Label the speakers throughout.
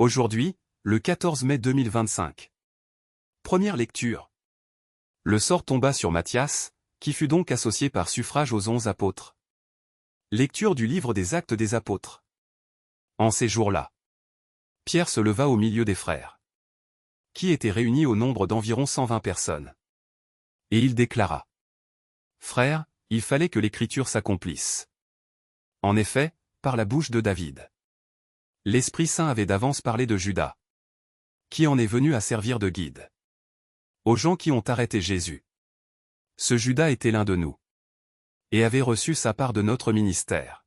Speaker 1: Aujourd'hui, le 14 mai 2025. Première lecture. Le sort tomba sur Matthias, qui fut donc associé par suffrage aux 11 apôtres. Lecture du livre des Actes des Apôtres. En ces jours-là, Pierre se leva au milieu des frères, qui étaient réunis au nombre d'environ 120 personnes. Et il déclara: Frères, il fallait que l'Écriture s'accomplisse. En effet, par la bouche de David, l'Esprit Saint avait d'avance parlé de Judas, qui en est venu à servir de guide aux gens qui ont arrêté Jésus. Ce Judas était l'un de nous, et avait reçu sa part de notre ministère.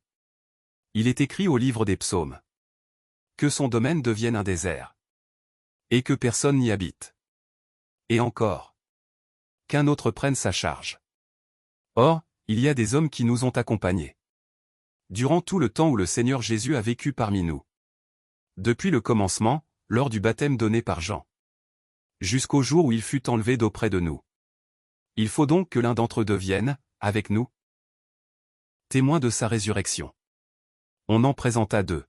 Speaker 1: Il est écrit au livre des psaumes que son domaine devienne un désert, et que personne n'y habite. Et encore, qu'un autre prenne sa charge. Or, il y a des hommes qui nous ont accompagnés durant tout le temps où le Seigneur Jésus a vécu parmi nous. Depuis le commencement, lors du baptême donné par Jean, jusqu'au jour où il fut enlevé d'auprès de nous. Il faut donc que l'un d'entre eux devienne, avec nous, témoin de sa résurrection. On en présenta deux.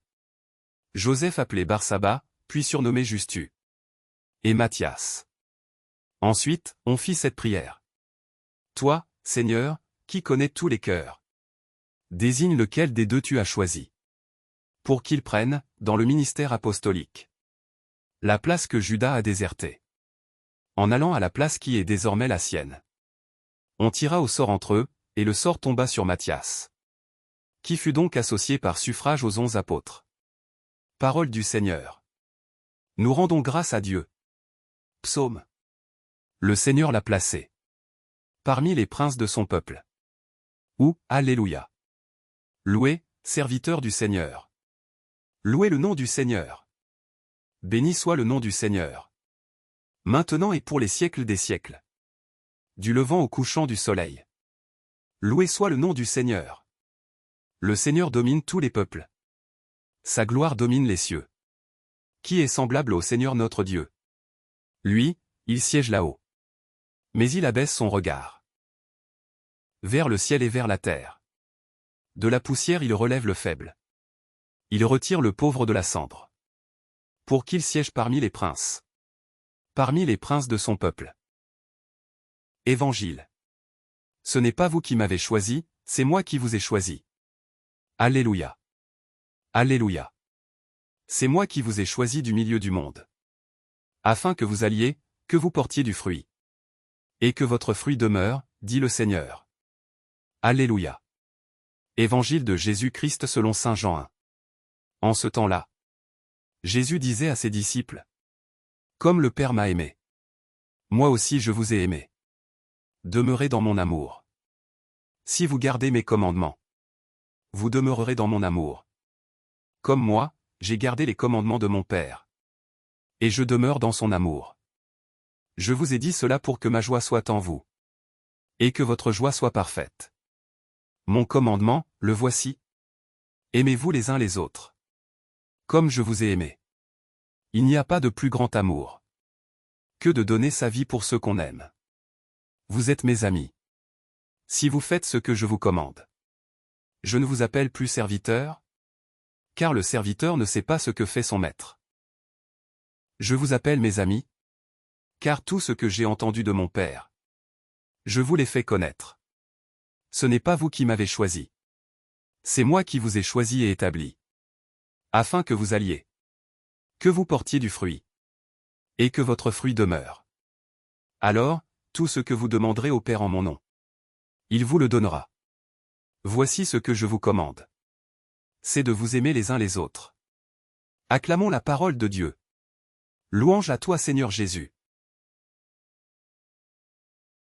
Speaker 1: Joseph appelé Barsaba, puis surnommé Justus, et Matthias. Ensuite, on fit cette prière. Toi, Seigneur, qui connais tous les cœurs, désigne lequel des deux tu as choisi, pour qu'il prenne, dans le ministère apostolique, la place que Judas a désertée, en allant à la place qui est désormais la sienne. On tira au sort entre eux, et le sort tomba sur Matthias, qui fut donc associé par suffrage aux 11 apôtres. Parole du Seigneur. Nous rendons grâce à Dieu. Psaume. Le Seigneur l'a placé parmi les princes de son peuple. Ou, Alléluia. Louez, serviteurs du Seigneur. Louez le nom du Seigneur. Béni soit le nom du Seigneur, maintenant et pour les siècles des siècles. Du levant au couchant du soleil. Loué soit le nom du Seigneur. Le Seigneur domine tous les peuples. Sa gloire domine les cieux. Qui est semblable au Seigneur notre Dieu? Lui, il siège là-haut, mais il abaisse son regard vers le ciel et vers la terre. De la poussière il relève le faible. Il retire le pauvre de la cendre, pour qu'il siège parmi les princes de son peuple. Évangile. Ce n'est pas vous qui m'avez choisi, c'est moi qui vous ai choisi. Alléluia. Alléluia. C'est moi qui vous ai choisi du milieu du monde, afin que vous alliez, que vous portiez du fruit, et que votre fruit demeure, dit le Seigneur. Alléluia. Évangile de Jésus-Christ selon saint Jean 1. En ce temps-là, Jésus disait à ses disciples: Comme le Père m'a aimé, moi aussi je vous ai aimé. Demeurez dans mon amour. Si vous gardez mes commandements, vous demeurerez dans mon amour. Comme moi, j'ai gardé les commandements de mon Père, et je demeure dans son amour. Je vous ai dit cela pour que ma joie soit en vous, et que votre joie soit parfaite. Mon commandement, le voici. Aimez-vous les uns les autres, comme je vous ai aimé. Il n'y a pas de plus grand amour que de donner sa vie pour ceux qu'on aime. Vous êtes mes amis si vous faites ce que je vous commande. Je ne vous appelle plus serviteur, car le serviteur ne sait pas ce que fait son maître. Je vous appelle mes amis, car tout ce que j'ai entendu de mon Père, je vous l'ai fait connaître. Ce n'est pas vous qui m'avez choisi. C'est moi qui vous ai choisi et établi, afin que vous alliez, que vous portiez du fruit, et que votre fruit demeure. Alors, tout ce que vous demanderez au Père en mon nom, il vous le donnera. Voici ce que je vous commande. C'est de vous aimer les uns les autres. Acclamons la parole de Dieu. Louange à toi Seigneur Jésus.